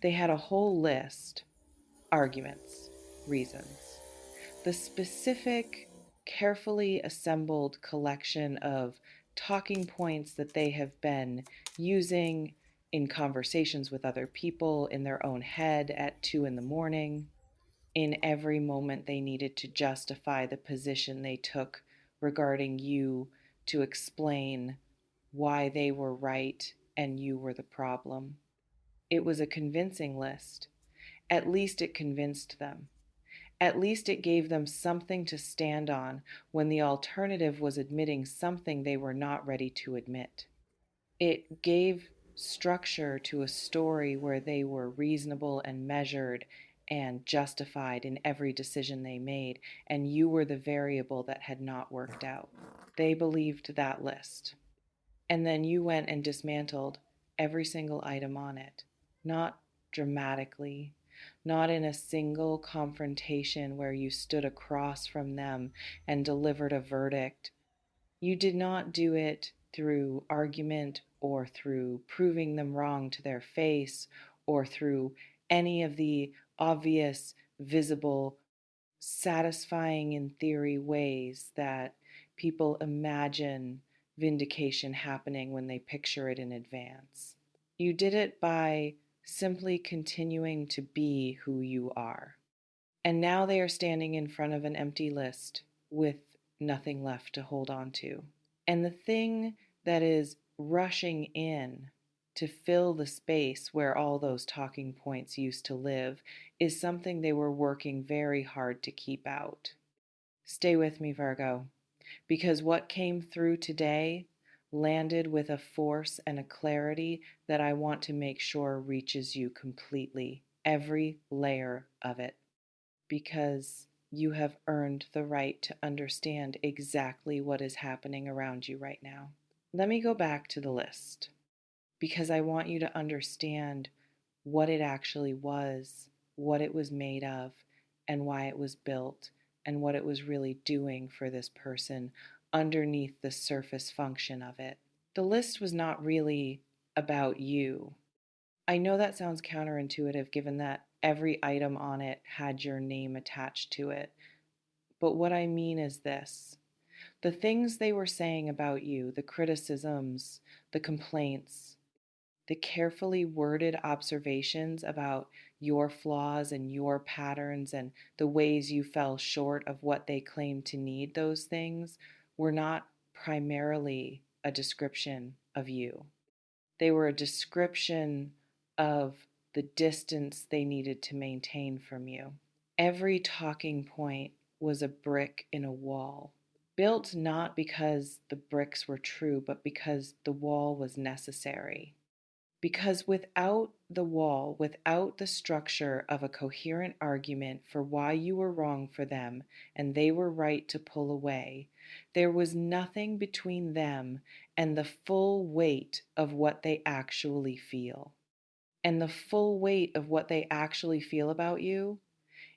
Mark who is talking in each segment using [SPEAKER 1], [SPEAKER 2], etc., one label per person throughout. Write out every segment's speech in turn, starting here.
[SPEAKER 1] They had a whole list: arguments, reasons. The specific, carefully assembled collection of talking points that they have been using in conversations with other people, in their own head at 2 in the morning, in every moment they needed to justify the position they took regarding you, to explain why they were right and you were the problem. It was a convincing list. At least it convinced them. At least it gave them something to stand on when the alternative was admitting something they were not ready to admit. It gave structure to a story where they were reasonable and measured and justified in every decision they made, and you were the variable that had not worked out. They believed that list. And then you went and dismantled every single item on it, not dramatically, not in a single confrontation where you stood across from them and delivered a verdict. You did not do it through argument or through proving them wrong to their face or through any of the obvious, visible, satisfying in theory ways that people imagine vindication happening when they picture it in advance. You did it by simply continuing to be who you are. And now they are standing in front of an empty list with nothing left to hold on to. And the thing that is rushing in to fill the space where all those talking points used to live is something they were working very hard to keep out. Stay with me, Virgo, because what came through today landed with a force and a clarity that I want to make sure reaches you completely, every layer of it, because you have earned the right to understand exactly what is happening around you right now. Let me go back to the list because I want you to understand what it actually was, what it was made of, and why it was built, and what it was really doing for this person underneath the surface function of it. The list was not really about you. I know that sounds counterintuitive given that every item on it had your name attached to it. But what I mean is this: the things they were saying about you, the criticisms, the complaints, the carefully worded observations about your flaws and your patterns and the ways you fell short of what they claimed to need, those things were not primarily a description of you. They were a description of the distance they needed to maintain from you. Every talking point was a brick in a wall, built not because the bricks were true, but because the wall was necessary. Because without the wall, without the structure of a coherent argument for why you were wrong for them and they were right to pull away, there was nothing between them and the full weight of what they actually feel. And the full weight of what they actually feel about you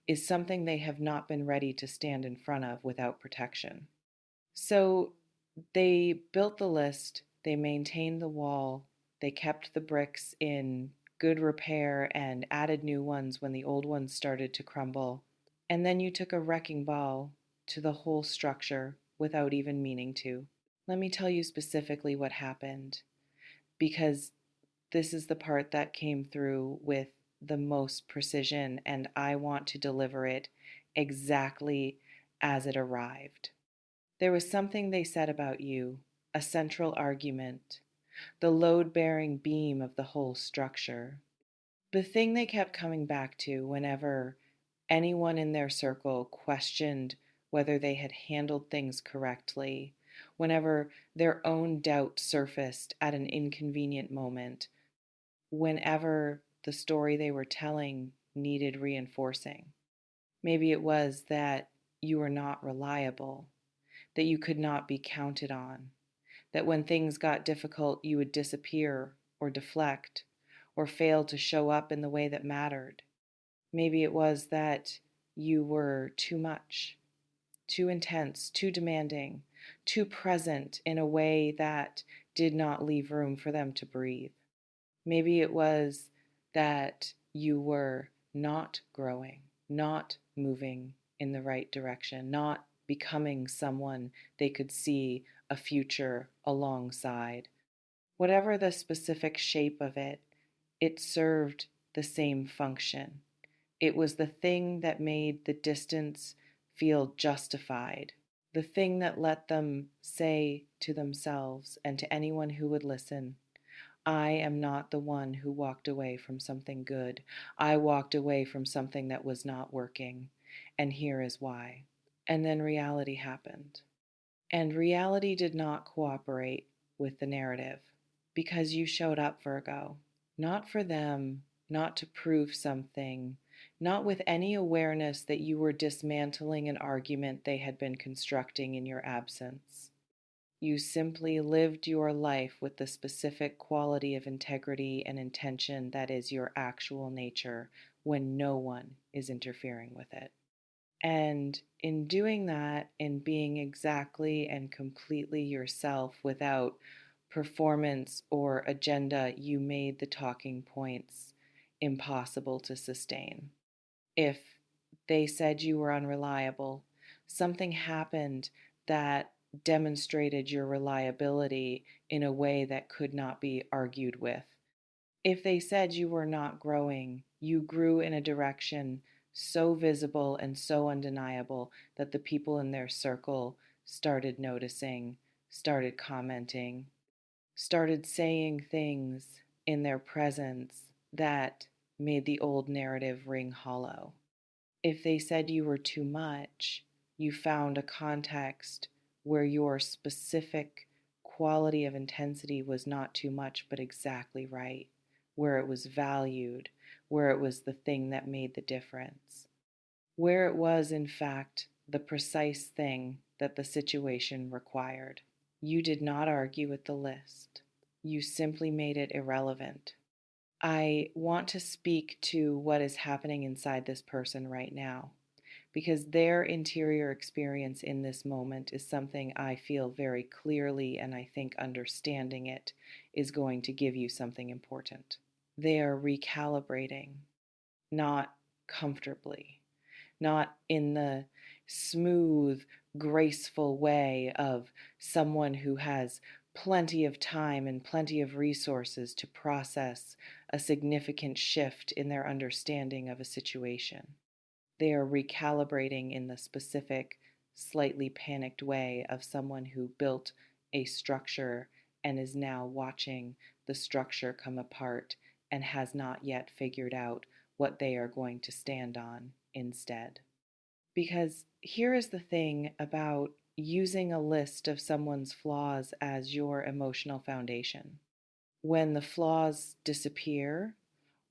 [SPEAKER 1] is something they have not been ready to stand in front of without protection. So they built the list, they maintained the wall, they kept the bricks in good repair and added new ones when the old ones started to crumble. And then you took a wrecking ball to the whole structure without even meaning to. Let me tell you specifically what happened, because this is the part that came through with the most precision, and I want to deliver it exactly as it arrived. There was something they said about you, a central argument, the load bearing beam of the whole structure. The thing they kept coming back to whenever anyone in their circle questioned whether they had handled things correctly, whenever their own doubt surfaced at an inconvenient moment, whenever the story they were telling needed reinforcing. Maybe it was that you were not reliable, that you could not be counted on, that when things got difficult, you would disappear or deflect or fail to show up in the way that mattered. Maybe it was that you were too much, too intense, too demanding, too present in a way that did not leave room for them to breathe. Maybe it was that you were not growing, not moving in the right direction, not becoming someone they could see a future alongside. Whatever the specific shape of it, it served the same function. It was the thing that made the distance feel justified, the thing that let them say to themselves and to anyone who would listen, I am not the one who walked away from something good. I walked away from something that was not working, and here is why. And then reality happened. And reality did not cooperate with the narrative because you showed up, Virgo. Not for them, not to prove something, not with any awareness that you were dismantling an argument they had been constructing in your absence. You simply lived your life with the specific quality of integrity and intention that is your actual nature when no one is interfering with it. And in doing that, in being exactly and completely yourself without performance or agenda, you made the talking points impossible to sustain. If they said you were unreliable, something happened that demonstrated your reliability in a way that could not be argued with. If they said you were not growing, you grew in a direction so visible and so undeniable that the people in their circle started noticing, started commenting, started saying things in their presence that made the old narrative ring hollow. If they said you were too much, you found a context where your specific quality of intensity was not too much, but exactly right, where it was valued, where it was the thing that made the difference, where it was, in fact, the precise thing that the situation required. You did not argue with the list. You simply made it irrelevant. I want to speak to what is happening inside this person right now because their interior experience in this moment is something I feel very clearly, and I think understanding it is going to give you something important. They are recalibrating, not comfortably, not in the smooth, graceful way of someone who has plenty of time and plenty of resources to process a significant shift in their understanding of a situation. They are recalibrating in the specific, slightly panicked way of someone who built a structure and is now watching the structure come apart and has not yet figured out what they are going to stand on instead. Because here is the thing about using a list of someone's flaws as your emotional foundation. When the flaws disappear,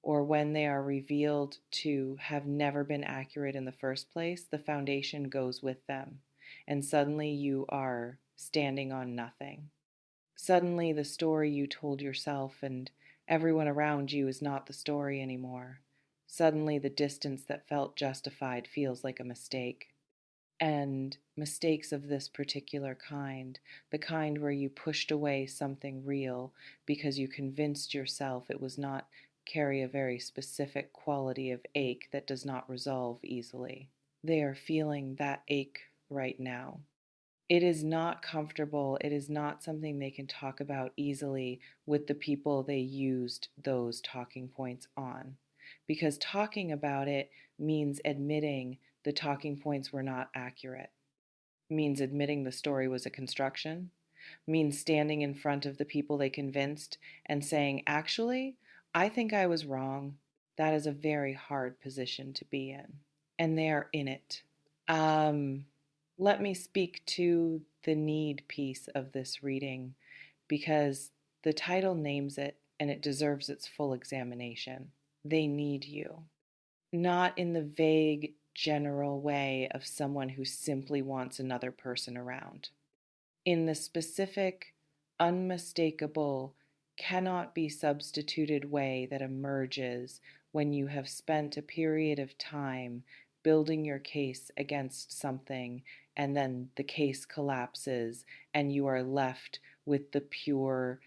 [SPEAKER 1] or when they are revealed to have never been accurate in the first place, the foundation goes with them. And suddenly you are standing on nothing. Suddenly the story you told yourself and everyone around you is not the story anymore. Suddenly the distance that felt justified feels like a mistake. And mistakes of this particular kind, the kind where you pushed away something real because you convinced yourself it was not carry a very specific quality of ache that does not resolve easily. They are feeling that ache right now. It is not comfortable. It is not something they can talk about easily with the people they used those talking points on. Because talking about it means admitting the talking points were not accurate, means admitting the story was a construction, means standing in front of the people they convinced and saying, actually, I think I was wrong. That is a very hard position to be in. And they are in it. Let me speak to the need piece of this reading because the title names it and it deserves its full examination. They need you. Not in the vague, general way of someone who simply wants another person around. In the specific, unmistakable, cannot be substituted way that emerges when you have spent a period of time building your case against something and then the case collapses and you are left with the pure,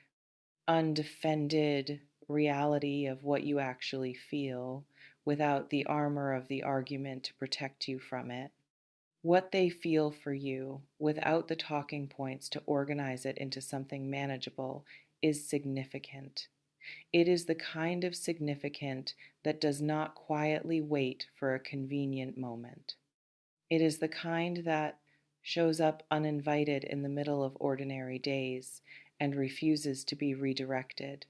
[SPEAKER 1] undefended reality of what you actually feel without the armor of the argument to protect you from it. What they feel for you without the talking points to organize it into something manageable is significant. It is the kind of significant that does not quietly wait for a convenient moment. It is the kind that shows up uninvited in the middle of ordinary days and refuses to be redirected.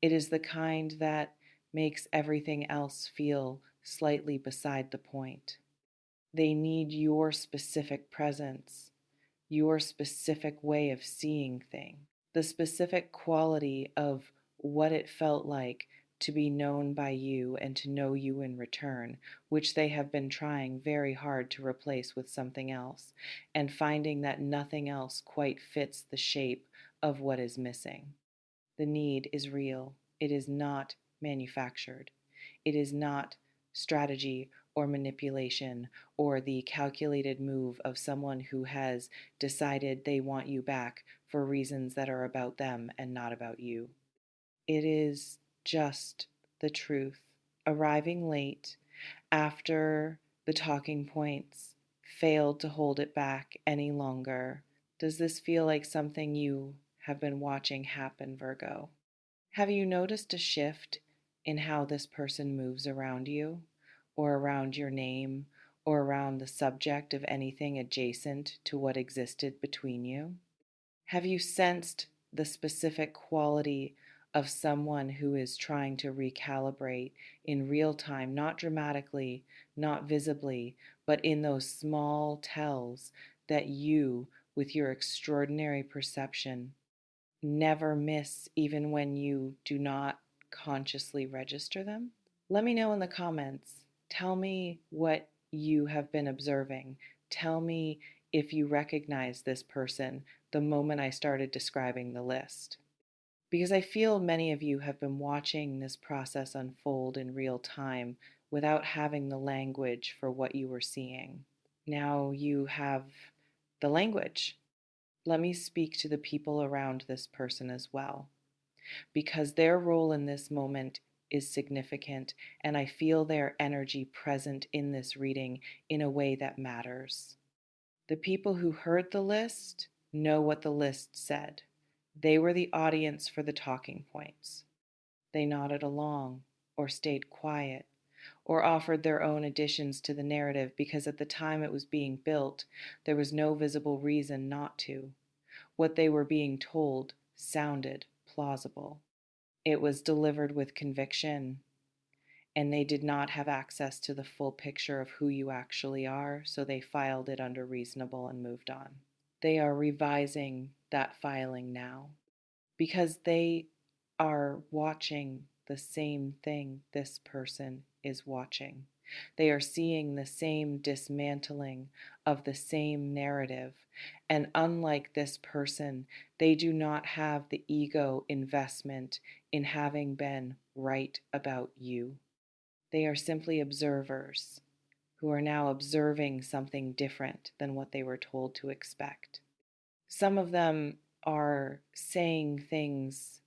[SPEAKER 1] It is the kind that makes everything else feel slightly beside the point. They need your specific presence, your specific way of seeing things, the specific quality of what it felt like to be known by you and to know you in return, which they have been trying very hard to replace with something else, and finding that nothing else quite fits the shape of what is missing. The need is real. It is not manufactured. It is not strategy or manipulation or the calculated move of someone who has decided they want you back for reasons that are about them and not about you. It is just the truth. Arriving late after the talking points failed to hold it back any longer. Does this feel like something you have been watching happen, Virgo? Have you noticed a shift in how this person moves around you, or around your name, or around the subject of anything adjacent to what existed between you? Have you sensed the specific quality of someone who is trying to recalibrate in real time, not dramatically, not visibly, but in those small tells that you, with your extraordinary perception, never miss even when you do not consciously register them? Let me know in the comments. Tell me what you have been observing. Tell me if you recognize this person the moment I started describing the list. Because I feel many of you have been watching this process unfold in real time without having the language for what you were seeing. Now you have the language. Let me speak to the people around this person as well, because their role in this moment is significant, and I feel their energy present in this reading in a way that matters. The people who heard the list know what the list said. They were the audience for the talking points. They nodded along, or stayed quiet, or offered their own additions to the narrative because at the time it was being built, there was no visible reason not to. What they were being told sounded plausible. It was delivered with conviction, and they did not have access to the full picture of who you actually are, so they filed it under reasonable and moved on. They are revising that filing now because they are watching the same thing this person is watching. They are seeing the same dismantling of the same narrative. And unlike this person, they do not have the ego investment in having been right about you. They are simply observers who are now observing something different than what they were told to expect. Some of them are saying things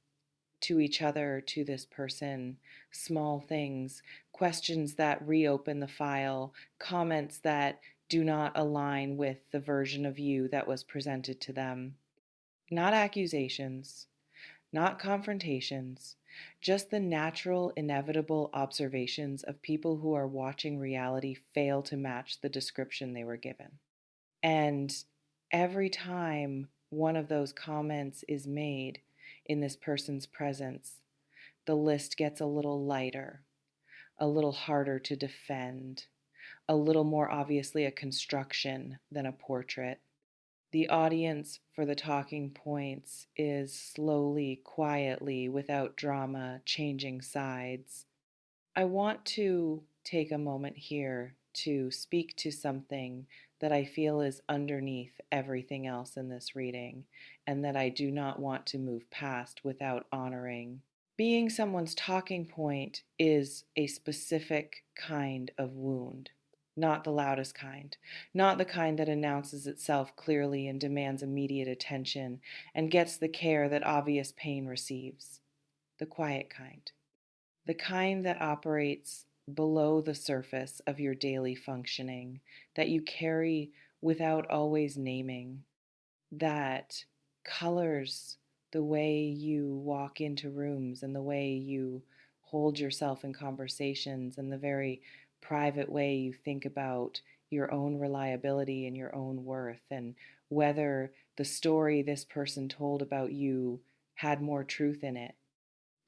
[SPEAKER 1] to each other, to this person, small things, questions that reopen the file, comments that do not align with the version of you that was presented to them. Not accusations, not confrontations, just the natural, inevitable observations of people who are watching reality fail to match the description they were given. And every time one of those comments is made in this person's presence, the list gets a little lighter, a little harder to defend, a little more obviously a construction than a portrait. The audience for the talking points is slowly, quietly, without drama, changing sides. I want to take a moment here to speak to something that I feel is underneath everything else in this reading, and that I do not want to move past without honoring. Being someone's talking point is a specific kind of wound, not the loudest kind, not the kind that announces itself clearly and demands immediate attention and gets the care that obvious pain receives. the quiet kind, the kind that operates below the surface of your daily functioning, that you carry without always naming, that colors the way you walk into rooms and the way you hold yourself in conversations and the very private way you think about your own reliability and your own worth, and whether the story this person told about you had more truth in it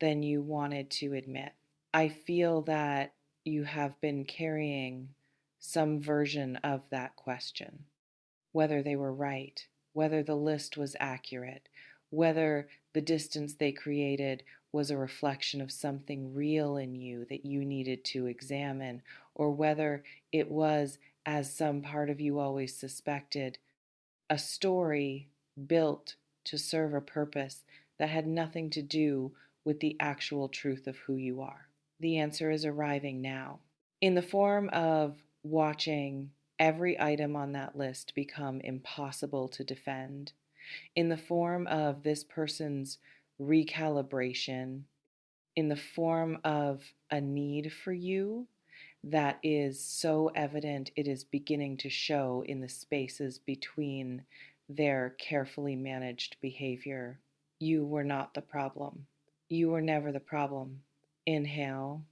[SPEAKER 1] than you wanted to admit. I feel that you have been carrying some version of that question, whether they were right, whether the list was accurate, whether the distance they created was a reflection of something real in you that you needed to examine, or whether it was, as some part of you always suspected, a story built to serve a purpose that had nothing to do with the actual truth of who you are. The answer is arriving now in the form of watching every item on that list become impossible to defend, in the form of this person's recalibration, in the form of a need for you that is so evident it is beginning to show in the spaces between their carefully managed behavior. You were not the problem. You were never the problem. Inhale.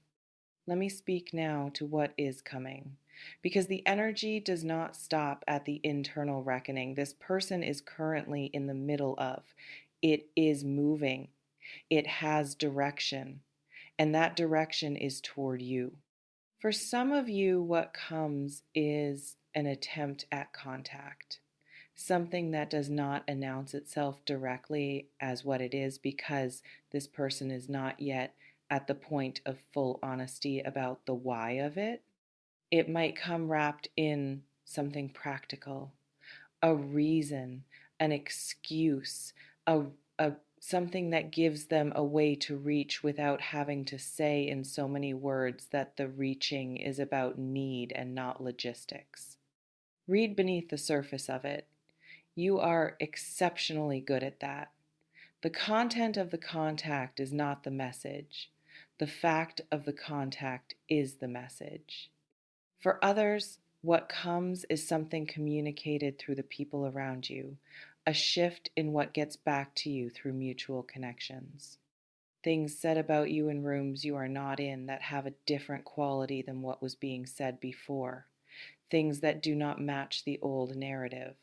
[SPEAKER 1] Let me speak now to what is coming, because the energy does not stop at the internal reckoning this person is currently in the middle of. It is moving, it has direction, and that direction is toward you. For some of you, what comes is an attempt at contact, something that does not announce itself directly as what it is because this person is not yet at the point of full honesty about the why of it. It might come wrapped in something practical, a reason, an excuse, a, a something that gives them a way to reach without having to say in so many words that the reaching is about need and not logistics. Read beneath the surface of it. You are exceptionally good at that. The content of the contact is not the message. The fact of the contact is the message. For others, what comes is something communicated through the people around you, a shift in what gets back to you through mutual connections. Things said about you in rooms you are not in that have a different quality than what was being said before. Things that do not match the old narrative.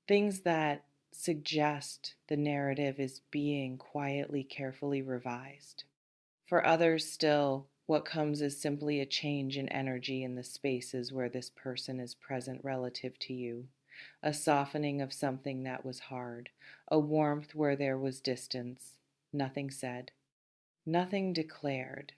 [SPEAKER 1] Things that suggest the narrative is being quietly, carefully revised. For others still, what comes is simply a change in energy in the spaces where this person is present relative to you, a softening of something that was hard, a warmth where there was distance, nothing said, nothing declared,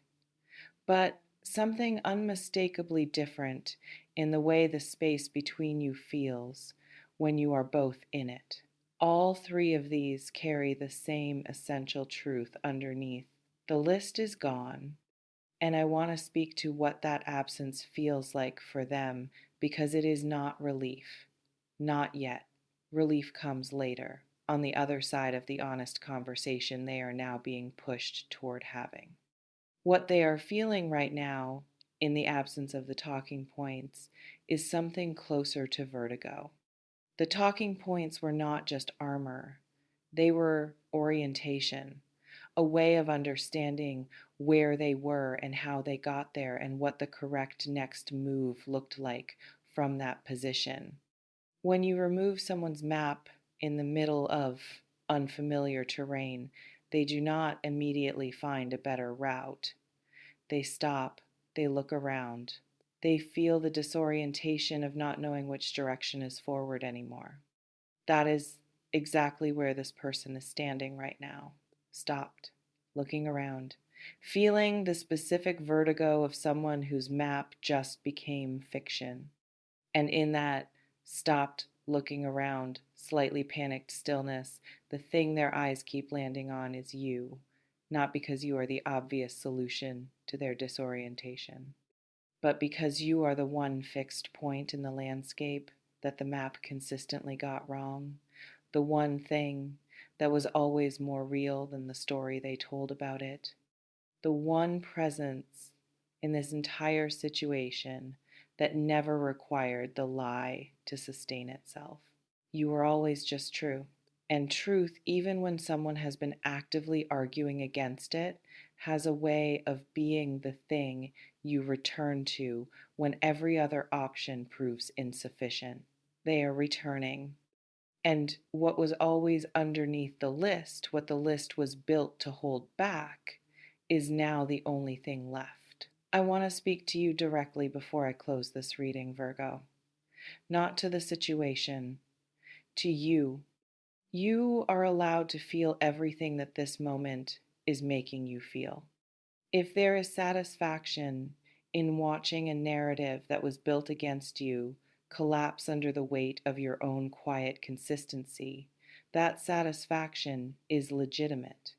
[SPEAKER 1] but something unmistakably different in the way the space between you feels when you are both in it. All three of these carry the same essential truth underneath. The list is gone, and I want to speak to what that absence feels like for them because it is not relief. Not yet. Relief comes later, on the other side of the honest conversation they are now being pushed toward having. What they are feeling right now, in the absence of the talking points, is something closer to vertigo. The talking points were not just armor, they were orientation, a way of understanding where they were and how they got there and what the correct next move looked like from that position. When you remove someone's map in the middle of unfamiliar terrain, they do not immediately find a better route. They stop, they look around, they feel the disorientation of not knowing which direction is forward anymore. That is exactly where this person is standing right now, stopped, looking around, feeling the specific vertigo of someone whose map just became fiction. And in that stopped, looking around, slightly panicked stillness, the thing their eyes keep landing on is you, not because you are the obvious solution to their disorientation, but because you are the one fixed point in the landscape that the map consistently got wrong, the one thing that was always more real than the story they told about it. the one presence in this entire situation that never required the lie to sustain itself. You were always just true. And truth, even when someone has been actively arguing against it, has a way of being the thing you return to when every other option proves insufficient. They are returning. And what was always underneath the list, what the list was built to hold back, is now the only thing left. I want to speak to you directly before I close this reading, Virgo. Not to the situation, to you. You are allowed to feel everything that this moment is making you feel. If there is satisfaction in watching a narrative that was built against you collapse under the weight of your own quiet consistency, that satisfaction is legitimate.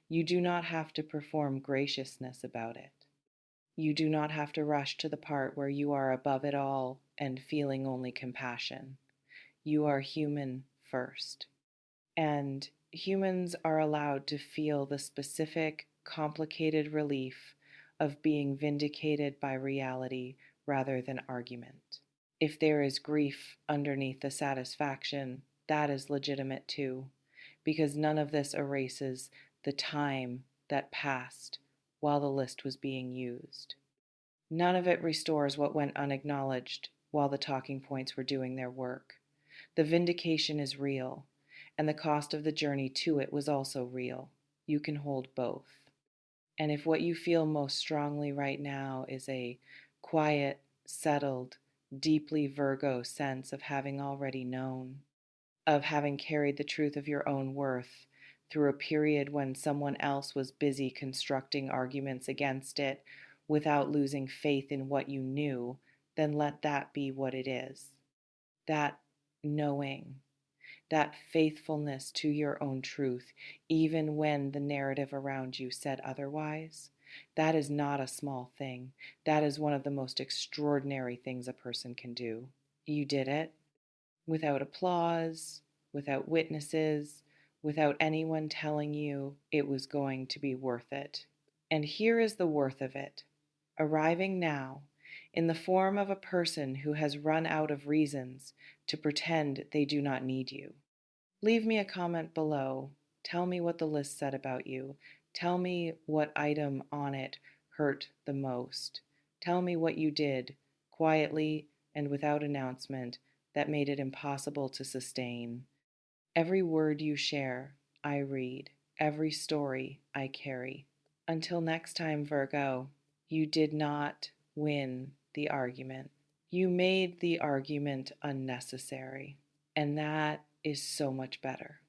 [SPEAKER 1] You do not have to perform graciousness about it. You do not have to rush to the part where you are above it all and feeling only compassion. You are human first. And humans are allowed to feel the specific, complicated relief of being vindicated by reality rather than argument. If there is grief underneath the satisfaction, that is legitimate too, because none of this erases the time that passed while the list was being used. None of it restores what went unacknowledged while the talking points were doing their work. The vindication is real, and the cost of the journey to it was also real. You can hold both. And if what you feel most strongly right now is a quiet, settled, deeply Virgo sense of having already known, of having carried the truth of your own worth through a period when someone else was busy constructing arguments against it without losing faith in what you knew, then let that be what it is. That knowing, that faithfulness to your own truth, even when the narrative around you said otherwise, that is not a small thing. That is one of the most extraordinary things a person can do. You did it without applause, without witnesses, without anyone telling you it was going to be worth it. And here is the worth of it, arriving now in the form of a person who has run out of reasons to pretend they do not need you. Leave me a comment below. Tell me what the list said about you. Tell me what item on it hurt the most. Tell me what you did, quietly and without announcement, that made it impossible to sustain. Every word you share, I read. Every story I carry. Until next time, Virgo, you did not win the argument. You made the argument unnecessary, and that is so much better.